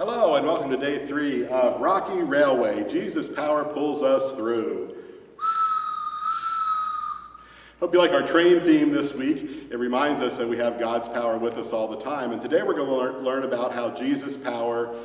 Hello and welcome to day 3 of Rocky Railway. Jesus' power pulls us through. Hope you like our train theme this week. It reminds us that we have God's power with us all the time. And today we're going to learn about how Jesus' power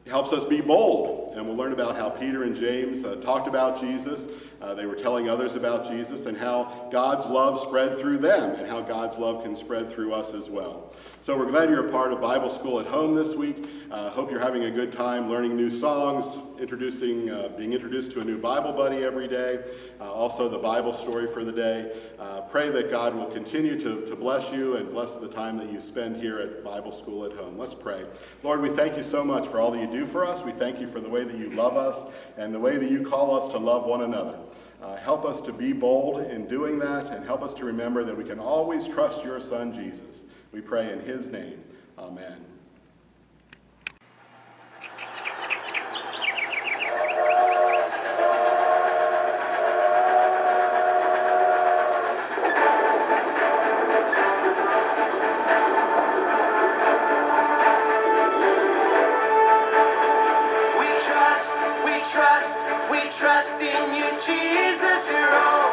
helps us be bold. And we'll learn about how Peter and James talked about Jesus. They were telling others about Jesus and how God's love spread through them and how God's love can spread through us as well. So we're glad you're a part of Bible School at Home this week. Hope you're having a good time learning new songs, being introduced to a new Bible buddy every day, also the Bible story for the day. Pray that God will continue to bless you and bless the time that you spend here at Bible School at Home. Let's pray. Lord, we thank you so much for all that you do for us. We thank you for the way that you love us and the way that you call us to love one another. Help us to be bold in doing that, and help us to remember that we can always trust your Son, Jesus. We pray in his name. Amen. We trust in you, Jesus. You're all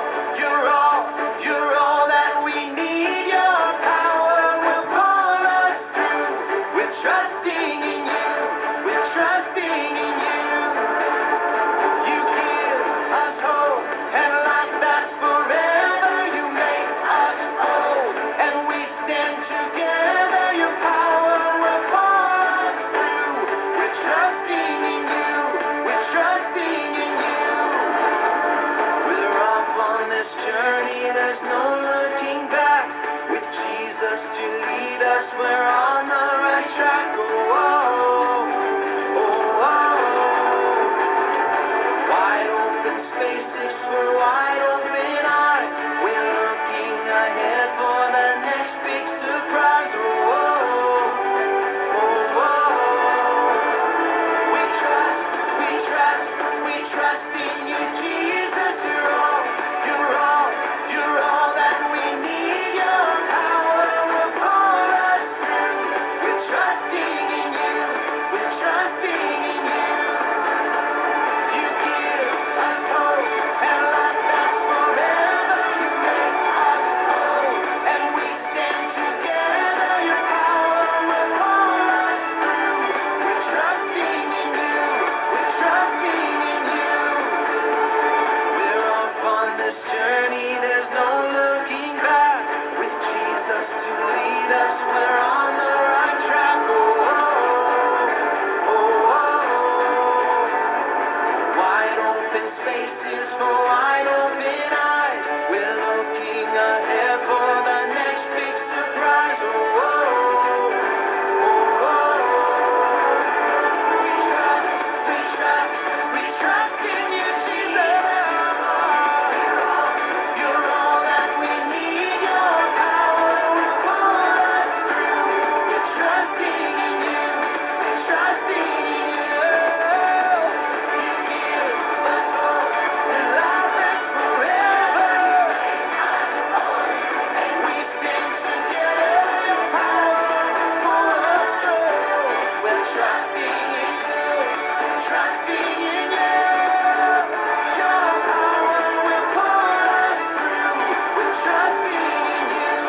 that we need. Your power will pull us through. We're trusting in you. We're trusting in you. You give us hope and life that's forever. You make us bold and we stand together. Your power will pull us through. We're trusting in you. We're trusting in you. We're off on this journey, there's no looking back. With Jesus to lead us, we're on the right track. Oh, oh, oh, oh. Wide open spaces for wide open eyes. We're looking ahead for the next big surprise. Oh, oh, oh, oh. We trust in you, Jesus. You're all that we need. Your power will pull us through. We're trusting in you. We're trusting in you. You give us hope and life that's forever. You make us bold and we stand together. Your power will pull us through. We're trusting in you. We're trusting in you. We're off on this journey, there's no looking back. With Jesus to lead us, we're on the right track. Oh, oh, oh, oh. Wide open spaces for wide open eyes. We're looking ahead for the next big surprise. Oh, oh, oh, oh. We trust in you, Jesus. You're all that we need. Your power will pull us through. We're trusting in you. We're trusting in you. You give us hope and life that's forever. And we stand together. Your power will pull us through. We're trusting in you. Trusting in you. Your power will pull us through. We're trusting in you.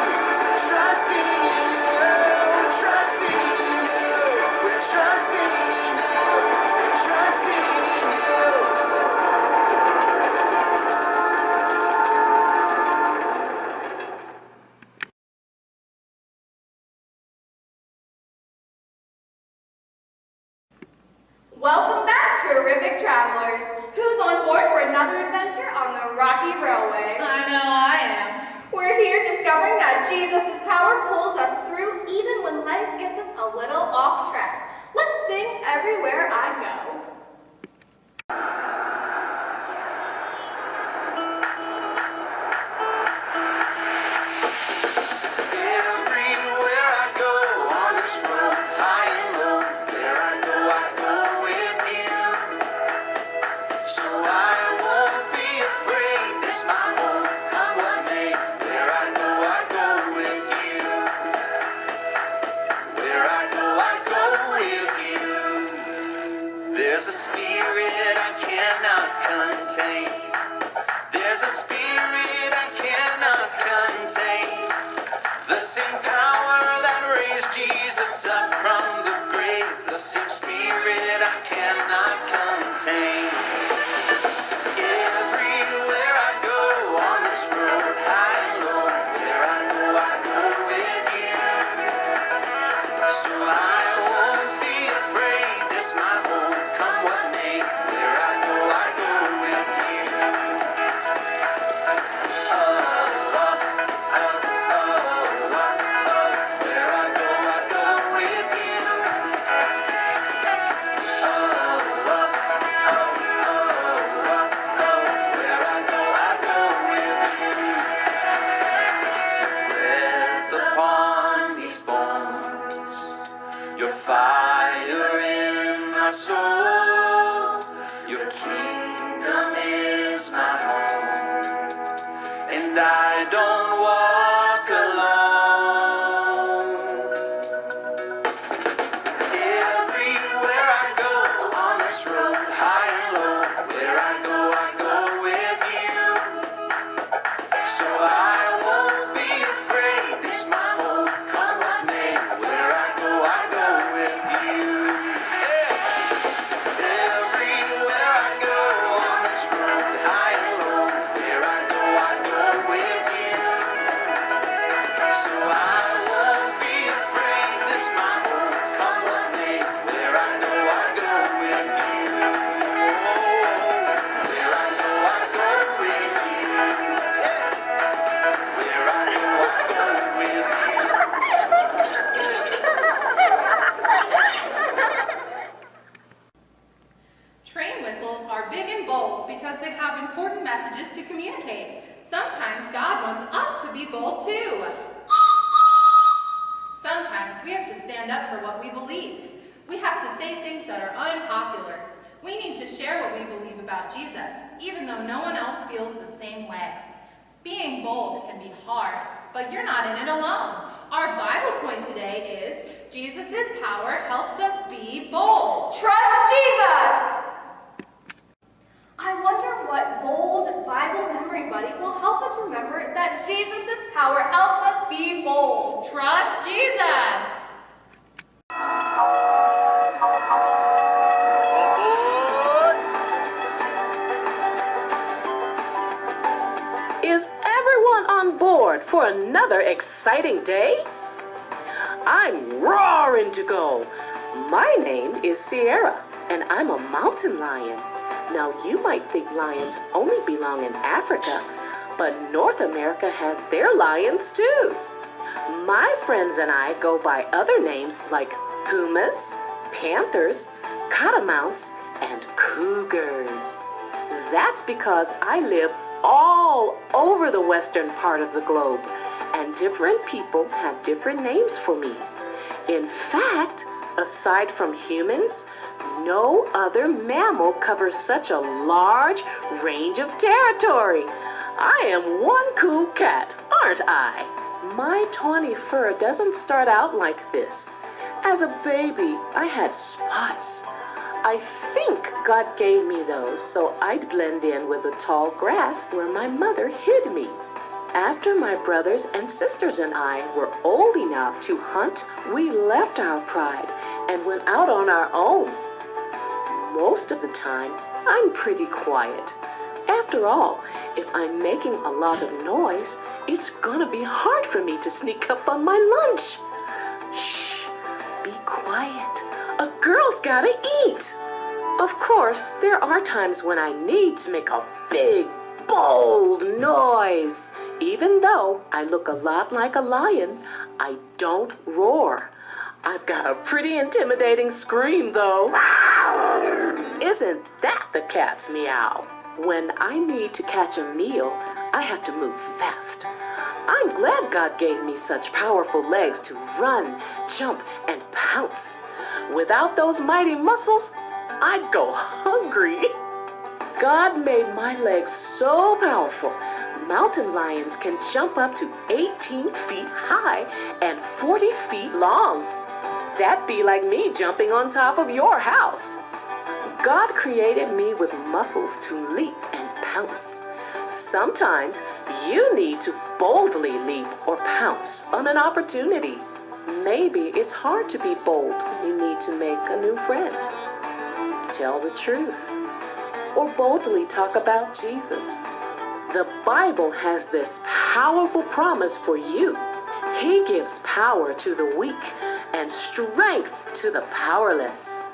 We're trusting in you. We're trusting in you. We're trusting in you. We're trusting in you. Welcome back, terrific travelers. Who's on board for another adventure on the Rocky Railway? I know I am. We're here discovering that Jesus' power pulls us through even when life gets us a little off track. Let's sing Everywhere I Go. Everywhere I go on this road, high and low, where I go with you. So I won't be afraid. This my home, come what may. Where I go with you. Where I go with you. There's a spirit I cannot contain. There's a spirit I cannot contain. The same power that raised Jesus up from the grave. The same spirit I cannot contain. Everywhere I go on this road, high and low, where I go with you. So I won't be afraid, this my home, come what may. Where I go with you. Oh, oh, oh, oh, oh, oh. Where I go with you. Oh, oh, oh, oh, oh, oh. Where I go with you. Breath upon these bones, your fire in my soul, your kingdom is my home, and I don't walk alone. Everywhere I go on this road, high and low, where I go with you. So I won't be afraid, this my home, come what may. Where I go with you. Everywhere I go on this road, high and low, where I go with you. So I won't be afraid, this my home, come what may. Where I go with you. Where I go with you. Where I go with you. Train whistles are big and bold because they have important messages to communicate. Sometimes God wants us to be bold too. Sometimes we have to stand up for what we believe. We have to say things that are unpopular. We need to share what we believe about Jesus, even though no one else feels the same way. Being bold can be hard, but you're not in it alone. Our Bible point today is Jesus' power helps us be bold. Trust Jesus! I wonder what bold Bible memory buddy will help us remember that Jesus' power helps us be bold. Trust Jesus. Is everyone on board for another exciting day? I'm roaring to go. My name is Sierra, and I'm a mountain lion. Now, you might think lions only belong in Africa, but North America has their lions too. My friends and I go by other names like pumas, panthers, catamounts, and cougars. That's because I live all over the western part of the globe, and different people have different names for me. In fact, aside from humans, no other mammal covers such a large range of territory. I am one cool cat, aren't I? My tawny fur doesn't start out like this. As a baby, I had spots. I think God gave me those so I'd blend in with the tall grass where my mother hid me. After my brothers and sisters and I were old enough to hunt, we left our pride and went out on our own. Most of the time, I'm pretty quiet. After all, if I'm making a lot of noise, it's gonna be hard for me to sneak up on my lunch. Shh, be quiet. A girl's gotta eat. Of course, there are times when I need to make a big, bold noise. Even though I look a lot like a lion, I don't roar. I've got a pretty intimidating scream, though. Isn't that the cat's meow? When I need to catch a meal, I have to move fast. I'm glad God gave me such powerful legs to run, jump, and pounce. Without those mighty muscles, I'd go hungry. God made my legs so powerful, mountain lions can jump up to 18 feet high and 40 feet long. That'd be like me jumping on top of your house. God created me with muscles to leap and pounce. Sometimes you need to boldly leap or pounce on an opportunity. Maybe it's hard to be bold when you need to make a new friend. Tell the truth or boldly talk about Jesus. The Bible has this powerful promise for you. He gives power to the weak and strength to the powerless.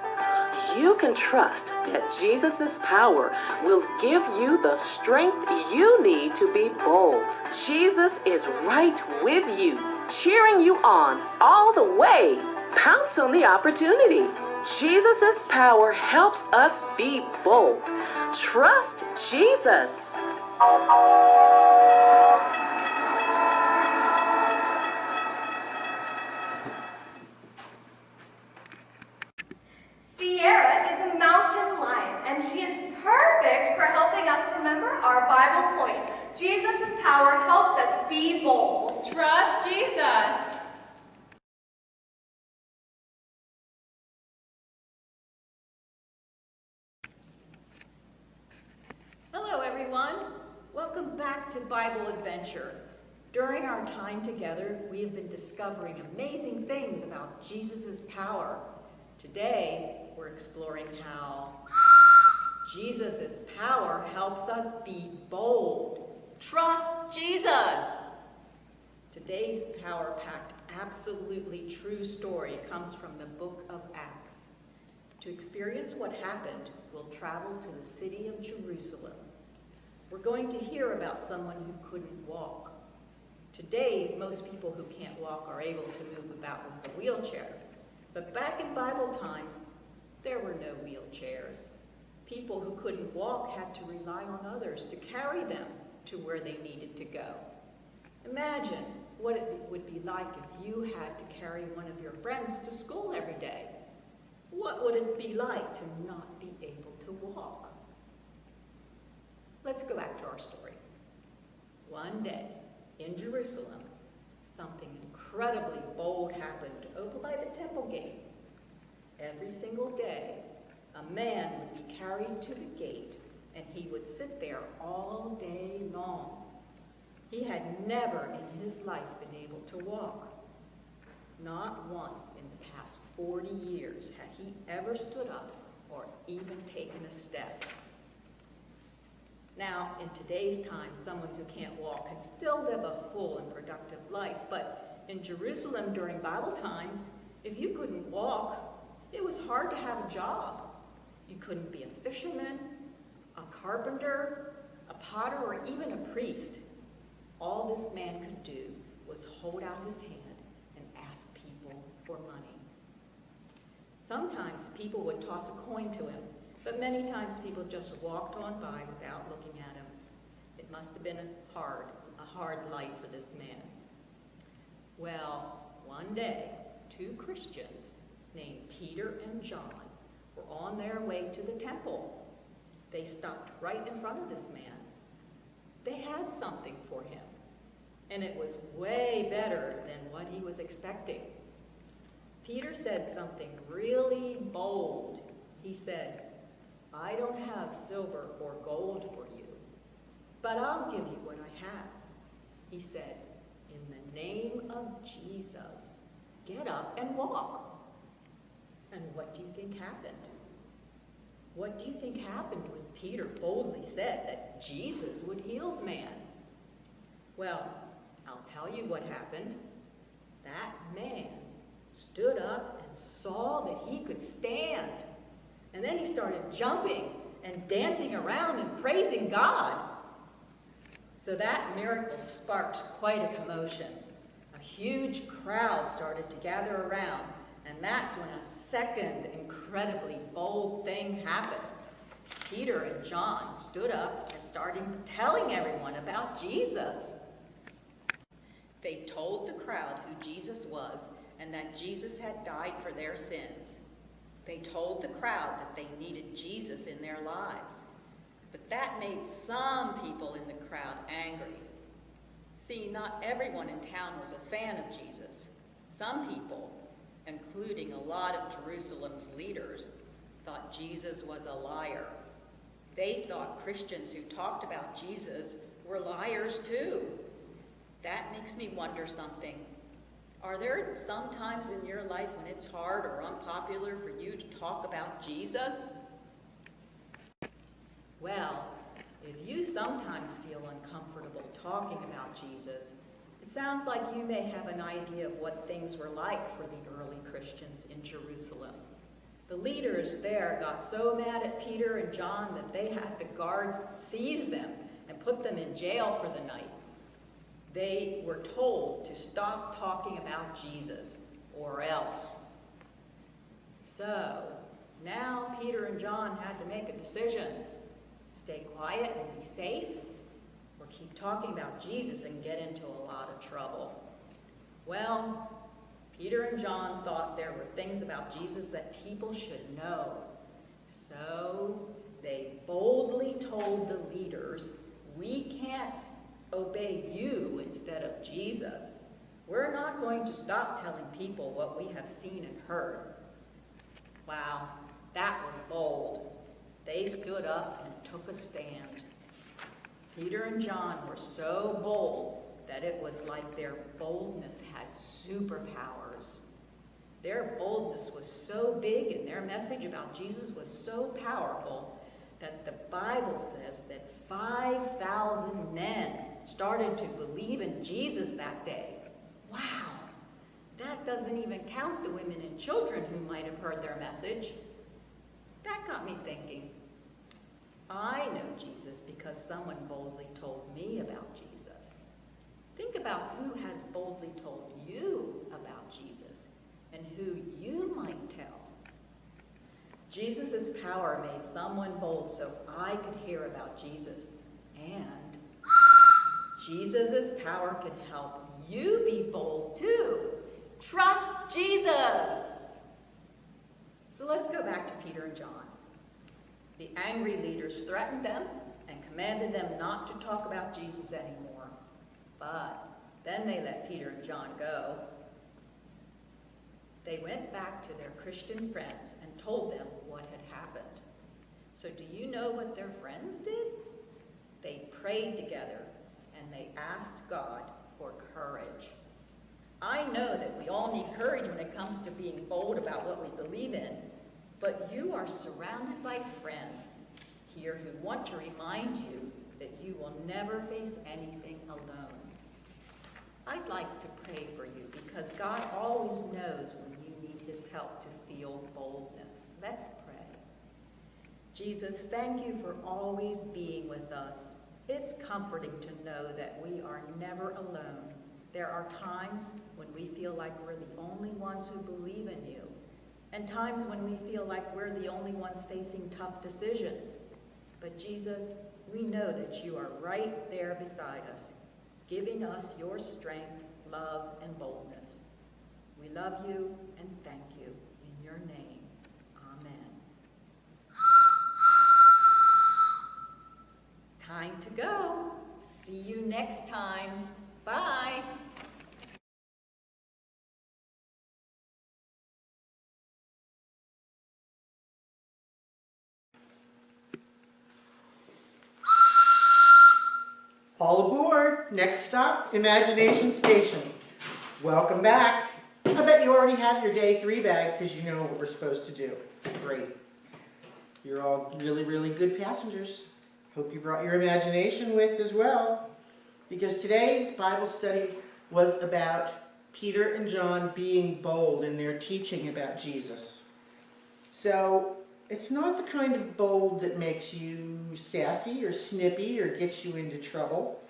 You can trust that Jesus' power will give you the strength you need to be bold. Jesus is right with you, cheering you on all the way. Pounce on the opportunity. Jesus' power helps us be bold. Trust Jesus. Sierra is a mountain lion, and she is perfect for helping us remember our Bible point. Jesus' power helps us be bold. Trust Jesus. Hello, everyone. Welcome back to Bible Adventure. During our time together, we have been discovering amazing things about Jesus' power. Today, we're exploring how Jesus' power helps us be bold. Trust Jesus! Today's power-packed, absolutely true story comes from the book of Acts. To experience what happened, we'll travel to the city of Jerusalem. We're going to hear about someone who couldn't walk. Today, most people who can't walk are able to move about with a wheelchair. But back in Bible times, there were no wheelchairs. People who couldn't walk had to rely on others to carry them to where they needed to go. Imagine what it would be like if you had to carry one of your friends to school every day. What would it be like to not be able to walk? Let's go back to our story. One day in Jerusalem, something incredibly bold happened over by the temple gate. Every single day, a man would be carried to the gate, and he would sit there all day long. He had never in his life been able to walk. Not once in the past 40 years had he ever stood up or even taken a step. Now, in today's time, someone who can't walk can still live a full and productive life, but in Jerusalem during Bible times, if you couldn't walk, it was hard to have a job. You couldn't be a fisherman, a carpenter, a potter, or even a priest. All this man could do was hold out his hand and ask people for money. Sometimes people would toss a coin to him, but many times people just walked on by without looking at him. It must have been a hard life for this man. Well, one day, two Christians named Peter and John were on their way to the temple. They stopped right in front of this man. They had something for him, and it was way better than what he was expecting. Peter said something really bold. He said, "I don't have silver or gold for you, but I'll give you what I have." He said, "In the name of Jesus, get up and walk." And what do you think happened? What do you think happened when Peter boldly said that Jesus would heal the man? Well, I'll tell you what happened. That man stood up and saw that he could stand. And then he started jumping and dancing around and praising God. So that miracle sparked quite a commotion. A huge crowd started to gather around, and that's when a second incredibly bold thing happened. Peter and John stood up and started telling everyone about Jesus. They told the crowd who Jesus was and that Jesus had died for their sins. They told the crowd that they needed Jesus in their lives. But that made some people in the crowd angry. See, not everyone in town was a fan of Jesus. Some people, including a lot of Jerusalem's leaders, thought Jesus was a liar. They thought Christians who talked about Jesus were liars too. That makes me wonder something. Are there some times in your life when it's hard or unpopular for you to talk about Jesus? Well, if you sometimes feel uncomfortable talking about Jesus, it sounds like you may have an idea of what things were like for the early Christians in Jerusalem. The leaders there got so mad at Peter and John that they had the guards seize them and put them in jail for the night. They were told to stop talking about Jesus or else. So now Peter and John had to make a decision. Stay quiet and be safe, or keep talking about Jesus and get into a lot of trouble. Well, Peter and John thought there were things about Jesus that people should know. So they boldly told the leaders, "We can't obey you instead of Jesus. We're not going to stop telling people what we have seen and heard." Wow, that was bold. They stood up and took a stand. Peter and John were so bold that it was like their boldness had superpowers. Their boldness was so big and their message about Jesus was so powerful that the Bible says that 5,000 men started to believe in Jesus that day. Wow, that doesn't even count the women and children who might have heard their message. That got me thinking. I know Jesus because someone boldly told me about Jesus. Think about who has boldly told you about Jesus and who you might tell. Jesus' power made someone bold so I could hear about Jesus. And Jesus' power can help you be bold too. Trust Jesus. So let's go back to Peter and John. The angry leaders threatened them and commanded them not to talk about Jesus anymore. But then they let Peter and John go. They went back to their Christian friends and told them what had happened. So do you know what their friends did? They prayed together and they asked God for courage. I know that we all need courage when it comes to being bold about what we believe in, but you are surrounded by friends here who want to remind you that you will never face anything alone. I'd like to pray for you because God always knows when you need his help to feel boldness. Let's pray. Jesus, thank you for always being with us. It's comforting to know that we are never alone. There are times when we feel like we're the only ones who believe in you, and times when we feel like we're the only ones facing tough decisions. But Jesus, we know that you are right there beside us, giving us your strength, love, and boldness. We love you and thank you. In your name, amen. Time to go. See you next time. Bye. All aboard! Next stop, Imagination Station. Welcome back. I bet you already have your day 3 bag because you know what we're supposed to do. Great. You're all really, really good passengers. Hope you brought your imagination with as well. Because today's Bible study was about Peter and John being bold in their teaching about Jesus. So, it's not the kind of bold that makes you sassy or snippy or gets you into trouble,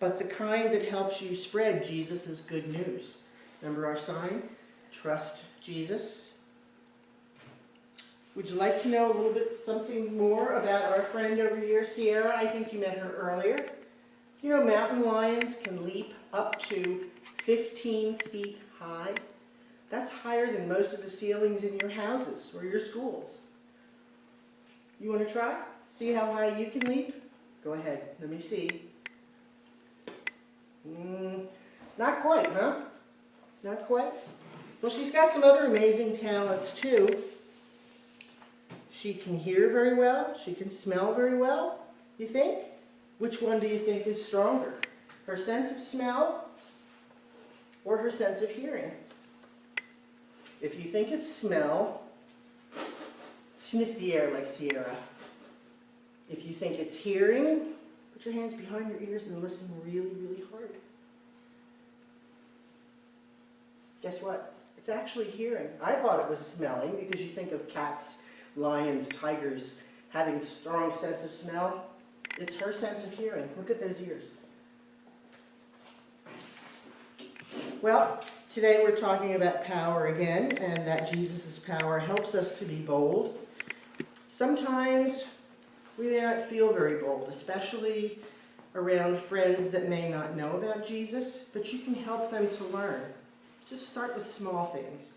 but the kind that helps you spread Jesus' good news. Remember our sign? Trust Jesus. Would you like to know a little bit something more about our friend over here, Sierra? I think you met her earlier. You know, mountain lions can leap up to 15 feet high. That's higher than most of the ceilings in your houses or your schools. You want to try? See how high you can leap? Go ahead. Let me see. Not quite, huh? Not quite? Well, she's got some other amazing talents, too. She can hear very well. She can smell very well. You think? Which one do you think is stronger? Her sense of smell or her sense of hearing? If you think it's smell, sniff the air like Sierra. If you think it's hearing, put your hands behind your ears and listen really, really hard. Guess what? It's actually hearing. I thought it was smelling because you think of cats, lions, tigers having strong sense of smell. It's her sense of hearing. Look at those ears. Well, today we're talking about power again, and that Jesus' power helps us to be bold. Sometimes we may not feel very bold, especially around friends that may not know about Jesus, but you can help them to learn. Just start with small things.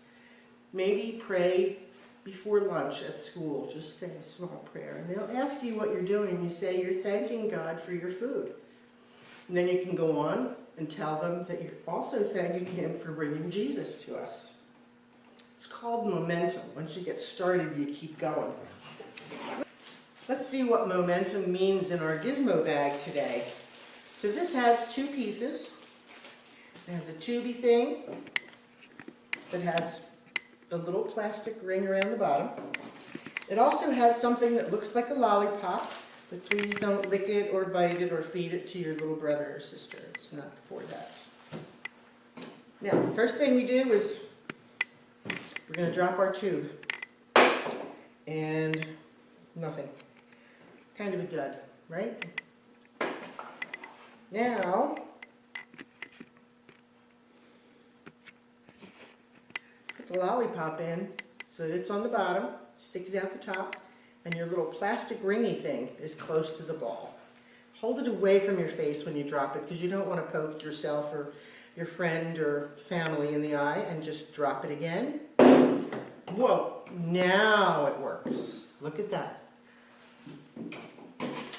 Maybe pray before lunch at school. Just say a small prayer. And they'll ask you what you're doing. You say you're thanking God for your food. And then you can go on and tell them that you're also thanking Him for bringing Jesus to us. It's called momentum. Once you get started, you keep going. Let's see what momentum means in our gizmo bag today. So this has two pieces. It has a tubey thing that has a little plastic ring around the bottom. It also has something that looks like a lollipop, but please don't lick it or bite it or feed it to your little brother or sister. It's not for that. Now, the first thing we do is we're going to drop our tube. And nothing. Kind of a dud, right? Now, put the lollipop in so that it's on the bottom, sticks out the top, and your little plastic ringy thing is close to the ball. Hold it away from your face when you drop it because you don't want to poke yourself or your friend or family in the eye, and just drop it again. Whoa, now it works. Look at that.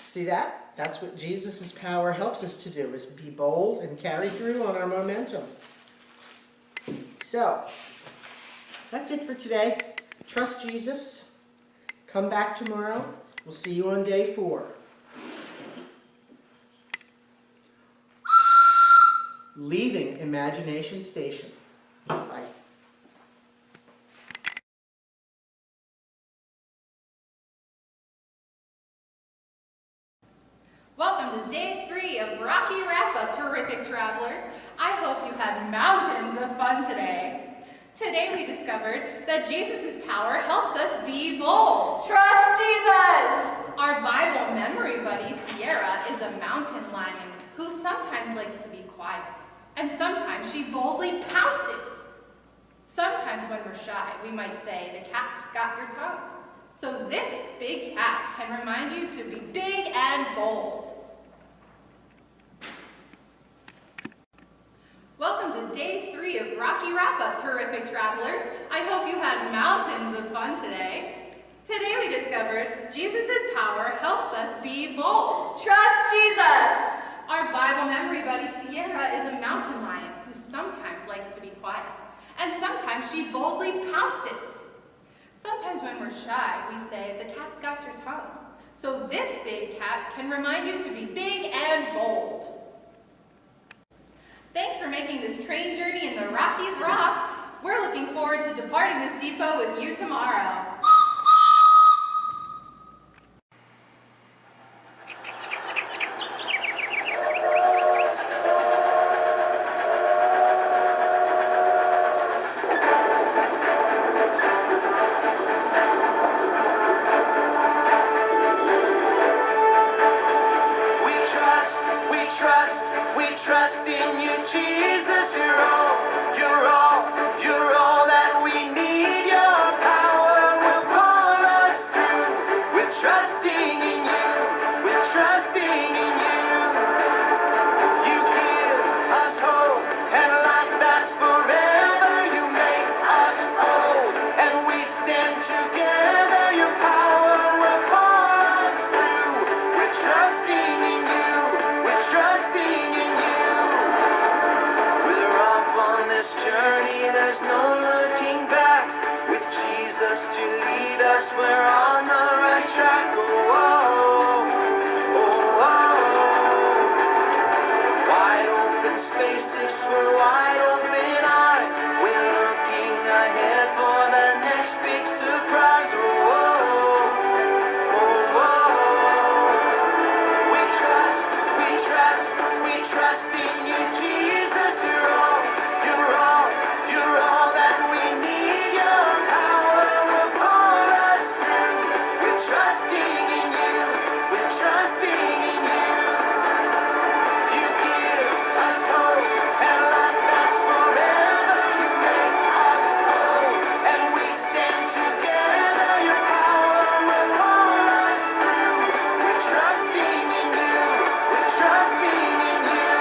See that? That's what Jesus' power helps us to do, is be bold and carry through on our momentum. So, that's it for today. Trust Jesus. Come back tomorrow. We'll see you on day 4. Leaving Imagination Station. Bye. Welcome to day 3 of Rocky Wrap-Up, terrific travelers. I hope you had mountains of fun today. Today we discovered that Jesus' power helps us be bold. Trust Jesus! Our Bible memory buddy, Sierra, is a mountain lion who sometimes likes to be quiet, and sometimes she boldly pounces. Sometimes when we're shy, we might say, the cat's got your tongue. So this big cat can remind you to be big and bold. Welcome to day 3 of Rocky Wrap-Up, terrific travelers. I hope you had mountains of fun today. Today we discovered Jesus' power helps us be bold. Trust Jesus! Our Bible memory buddy Sierra is a mountain lion who sometimes likes to be quiet, and sometimes she boldly pounces. Sometimes when we're shy, we say, the cat's got your tongue. So this big cat can remind you to be big and bold. Thanks for making this train journey in the Rockies rock. We're looking forward to departing this depot with you tomorrow. We trust in you, Jesus. You're all that we need. Your power will pull us through. We're trusting in you. We're trusting in you. You give us hope and life that's forever. You make us bold and we stand together. Your power will pull us through. We're trusting in you. We're trusting in you. This journey, there's no looking back. With Jesus to lead us, we're on the track. Oh, oh, oh, oh. Wide open spaces for wide open eyes. We're looking ahead for the next big surprise. Oh, oh, oh, oh. We trust, we trust, we trust in you, Jesus. You're all that we need. Your power will pull us through. We're trusting in you. We're trusting in you. You give us hope and life that's forever. You make us whole and we stand together. Your power will pull us through. We're trusting in you. We're trusting in you.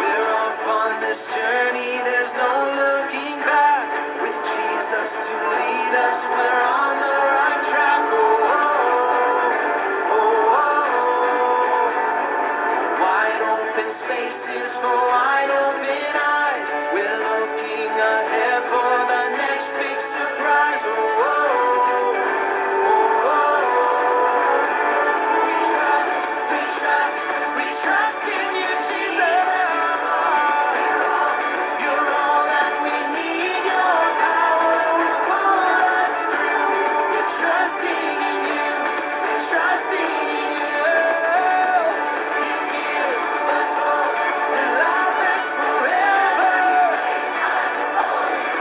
We're off on this journey. There's no looking back. With Jesus to lead us, we're on the right track. Oh, oh, oh, oh. Wide open spaces for wide open eyes. We're looking ahead for the next big surprise. Oh, oh, oh, oh. We trust, we trust, we trust in you, Jesus. You're all that we need. Your power will pull us through. We're trusting in you. We're trusting in you. You give us hope and life that's forever.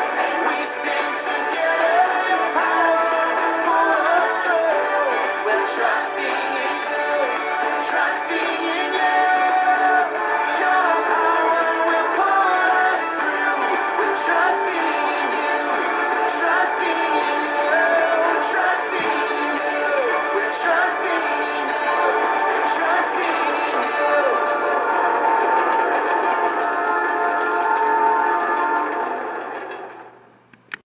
And we stand together. Your power will pull us through. We're trusting